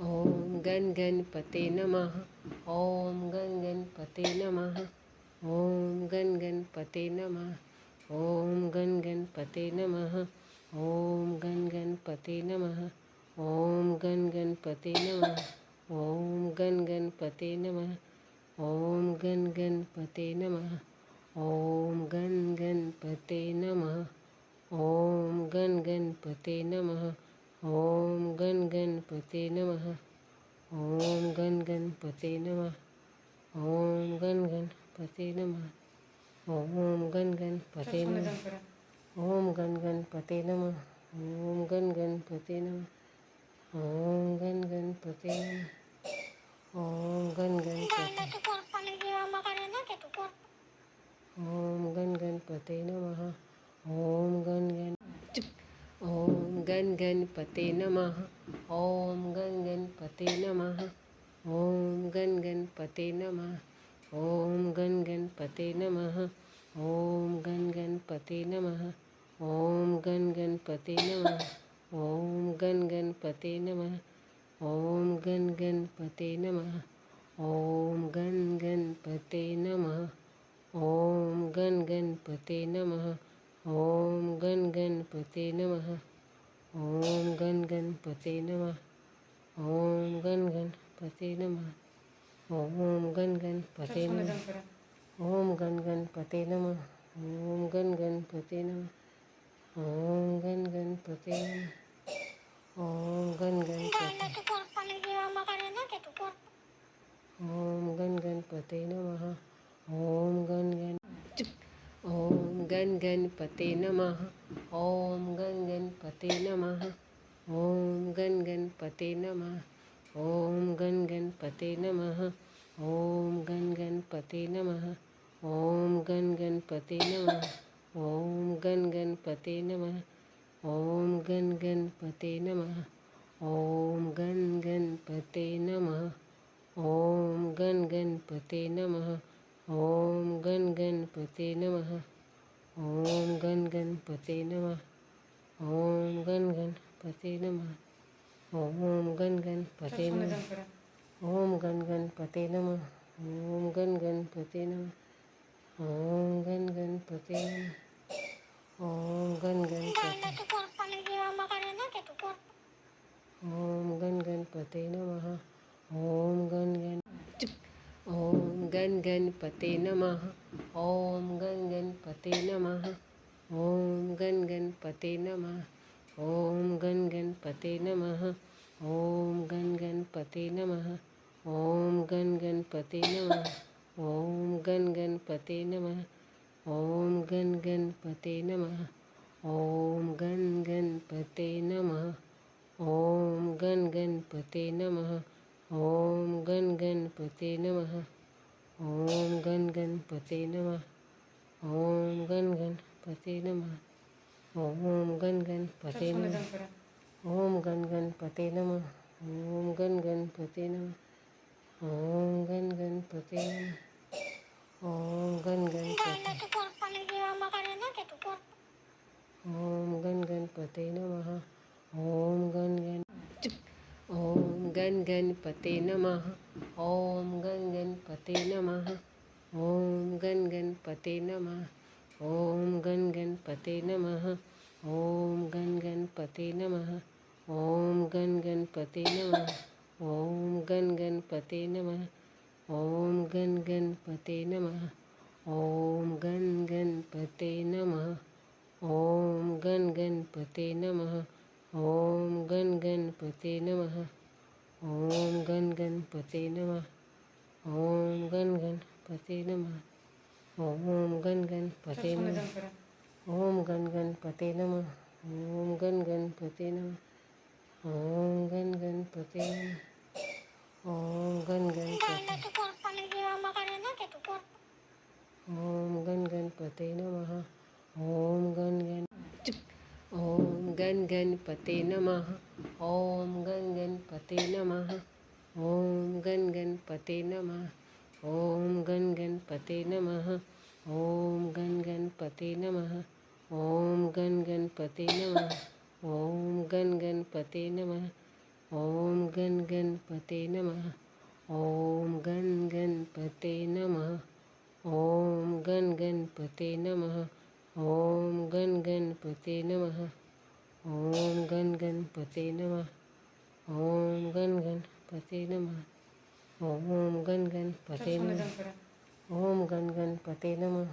ॐ गण गणपते नमः। ॐ गण गणपते नमः। ॐ गण गणपते नमः। ॐ गण गणपते नमः। ॐ गण गणपते नमः। ॐ गण गणपते नमः। ॐ गण गणपते नमः। ॐ गण गणपते नमः। ॐ गण गणपते नमः। ॐ गण गणपते नमः। ॐ गण गणपते नमः। ॐ गण गणपते नमः। ॐ गण गणपते नमः। ॐ गण गणपते नमः। ॐ गण गणपते नमः। ॐ गण गणपते नमः। ॐ गण गणपते नमः। ॐ गण गणपते ॐ गण गणपते नमः। ॐ गण गण ॐ गण गणपते नमः। ॐ गण गणपते नमः। ॐ गण गणपते नमः। ॐ गण गणपते नमः। ॐ गण गणपते नमः। ॐ गण गणपते नमः। ॐ गण गणपते नमः। ॐ गण गणपते नमः। ॐ गण गणपते नमः। ॐ गण गणपते नमः। ॐ गण गणपते नमः। ॐ गण गणपते नमः। ॐ गण गणपते नमः। ॐ गण गणपते नमः। ॐ गण गणपते नमः। ॐ गण गणपते नमः। ॐ गण गणपते नमः। ॐ गण गणपते ॐ गण गणपते नमः। ॐ गण गण ॐ गण गणपते नमः। ॐ गण गणपते नमः। ॐ गण गणपते नमः। ॐ गण गणपते नमः। ॐ गण गणपते नमः। ॐ गण गणपते नमः। ॐ गण गणपते नमः। ॐ गण गणपते नमः। ॐ गण गणपते नमः। ॐ गण गणपते नमः। ॐ गण गणपते नमः। ॐ गण गणपते नमः। ॐ गण गणपते नमः। ॐ गण गणपते नमः। ॐ गण गणपते नमः। ॐ गण गणपते नमः। ॐ गण गणपते नमः। ॐ गण गणपते ॐ गण गणपते नमः। ॐ गण गण ॐ गण गणपते नमः। ॐ गण गणपते नमः। ॐ गण गणपते नमः। ॐ गण गणपते नमः। ॐ गण गणपते नमः। ॐ गण गणपते नमः। ॐ गण गणपते नमः। ॐ गण गणपते नमः। ॐ गण गणपते नमः। ॐ गण गणपते नमः। ॐ गण गणपते नमः। ॐ गण गणपते नमः। ॐ गण गणपते नमः। ॐ गण गणपते नमः। ॐ गण गणपते नमः। ॐ गण गणपते नमः। ॐ गण गणपते नमः। ॐ गण गणपते ॐ गण गणपते नमः। ॐ गण गण ॐ गण गणपते नमः। ॐ गण गणपते नमः। ॐ गण गणपते नमः। ॐ गण गणपते नमः। ॐ गण गणपते नमः। ॐ गण गणपते नमः। ॐ गण गणपते नमः। ॐ गण गणपते नमः। ॐ गण गणपते नमः। ॐ गण गणपते नमः। ॐ गण गणपते नमः। ॐ गण गणपते नमः। ॐ गण गणपते नमः। ॐ गण गणपते नमः। ॐ गण गणपते नमः। ॐ गण गणपते नमः। ॐ गण गणपते नमः। ॐ गण गणपते ॐ गण गणपते नमः। ॐ गण गण ॐ गण गणपते नमः। ॐ गण गणपते नमः। ॐ गण गणपते नमः। ॐ गण गणपते नमः। ॐ गण गणपते नमः। ॐ गण गणपते नमः। ॐ गण गणपते नमः। ॐ गण गण गणपते नमः ॐ गण गणपते नमः ॐ गण गणपते नमः ॐ गण गणपते नमः ॐ गण गणपते नमः ॐ गण गणपते नमः ॐ गण गणपते नमः ॐ गण गणपते नमः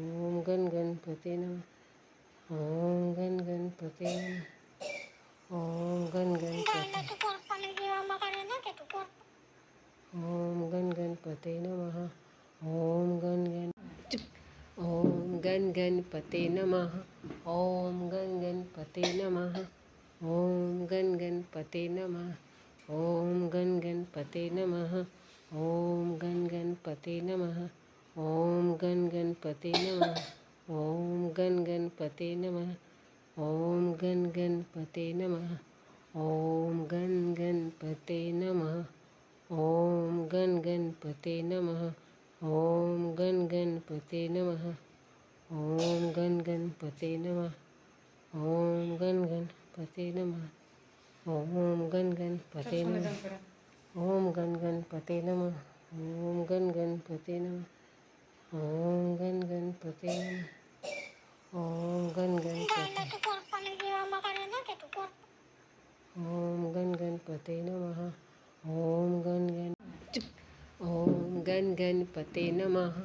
ॐ गण गणपते नमः ॐ गण गणपते नमः ॐ गण गणपते ॐ गण गणपते नमः ॐ गण गण ॐ गण गणपते नमः ॐ गण गणपते नमः ॐ गण गणपते नमः ॐ गण गणपते नमः ॐ गण गणपते नमः ॐ गण गणपते नमः ॐ गण गणपते नमः ॐ गण गणपते नमः ॐ गण गणपते नमः ॐ गण गणपते नमः ॐ गण गणपते नमः ॐ गण गणपते नमः ॐ गण गणपते नमः ॐ गण गणपते नमः ॐ गण गणपते नमः ॐ गण गणपते नमः ॐ गण गणपते नमः ॐ गण गणपते ॐ गण गणपते नमः ॐ गण गण ॐ गण गणपते नमः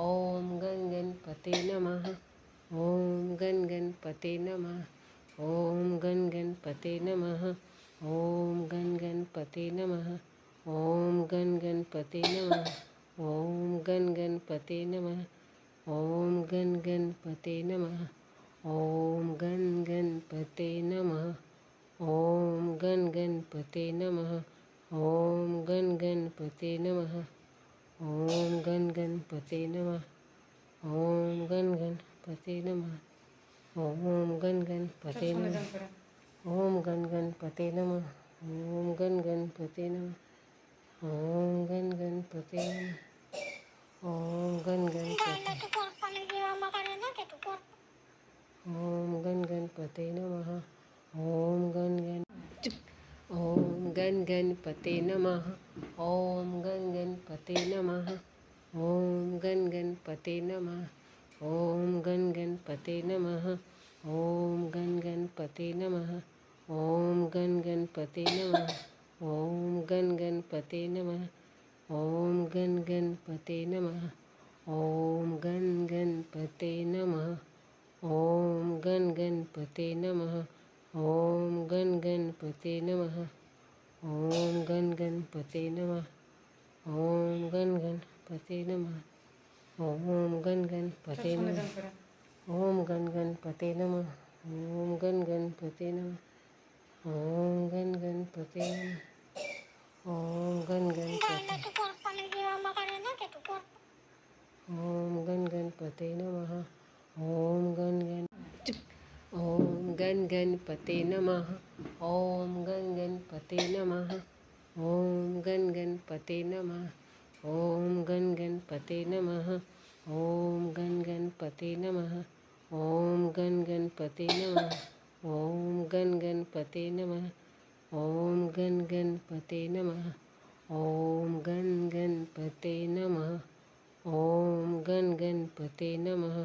ॐ गण गणपते नमः ॐ गण गणपते नमः ॐ गण गणपते नमः ॐ गण गणपते नमः ॐ गण गणपते नमः ॐ गण गणपते नमः ॐ गण गणपते नमः ॐ गण गणपते नमः ॐ गण गणपते नमः ॐ गण गणपते नमः ॐ गण गणपते नमः ॐ गण गणपते नमः ॐ गण गणपते नमः ॐ गण गणपते नमः ॐ गण गणपते नमः ॐ गण गणपते नमः ॐ गण गणपते ॐ गण गणपते नमः ॐ गण गण ॐ गण गणपते नमः ॐ गण गणपते नमः ॐ गण गणपते नमः ॐ गण गणपते नमः ॐ गण गणपते नमः ॐ गण गणपते नमः ॐ गण गणपते नमः ॐ गण गणपते नमः ॐ गण गणपते नमः ॐ गण गणपते नमः ॐ गण गणपते नमः ॐ गण गणपते नमः ॐ गण गणपते नमः ॐ गण गणपते नमः ॐ गण गणपते नमः ॐ गण गणपते नमः ॐ गण गणपते नमः ॐ गण गणपते ॐ गण गणपते नमः ॐ गण गण ॐ गण गणपते नमः ॐ गण गणपते नमः ॐ गण गणपते नमः ॐ गण गणपते नमः ॐ गण गणपते नमः ॐ गण गणपते नमः ॐ गण गणपते नमः ॐ गण गणपते नमः ॐ गण गणपते नमः ॐ गण गणपते नमः ॐ गण गणपते नमः ॐ गण गणपते नमः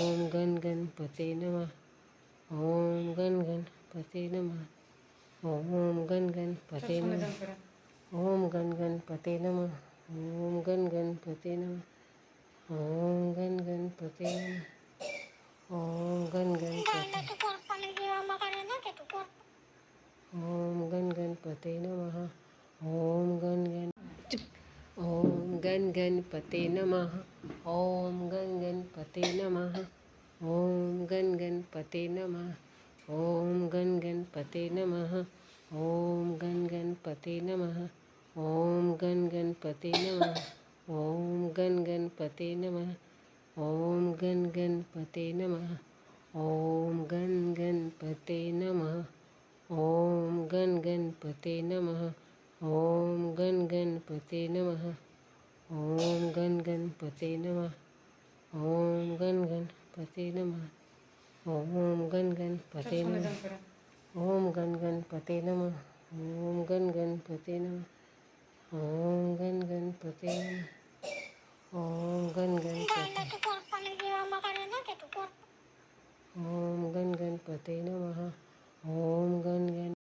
ॐ गण गणपते नमः ॐ गण गणपते नमः ॐ गण गणपते नमः ॐ गण गणपते नमः ॐ गण गणपते नमः ॐ गण गणपते ॐ गण गणपते नमः ॐ गण गण ॐ गण गणपते नमः ॐ गण गणपते नमः ॐ गण गणपते नमः ॐ गण गणपते नमः ॐ गण गणपते नमः ॐ गण गणपते नमः ॐ गण गणपते नमः ॐ गण गणपते नमः ॐ गण गणपते नमः ॐ गण गणपते नमः ॐ गण गणपते नमः ॐ गण गणपते नमः ॐ गण गणपते नमः ॐ गण गणपते नमः ओम गण गणपते नमः. ओम गण गणपते नमः. ओम गण गणपते नमः. ओम गण गणपते. ओम गण गणपते नमः. ओम गण गण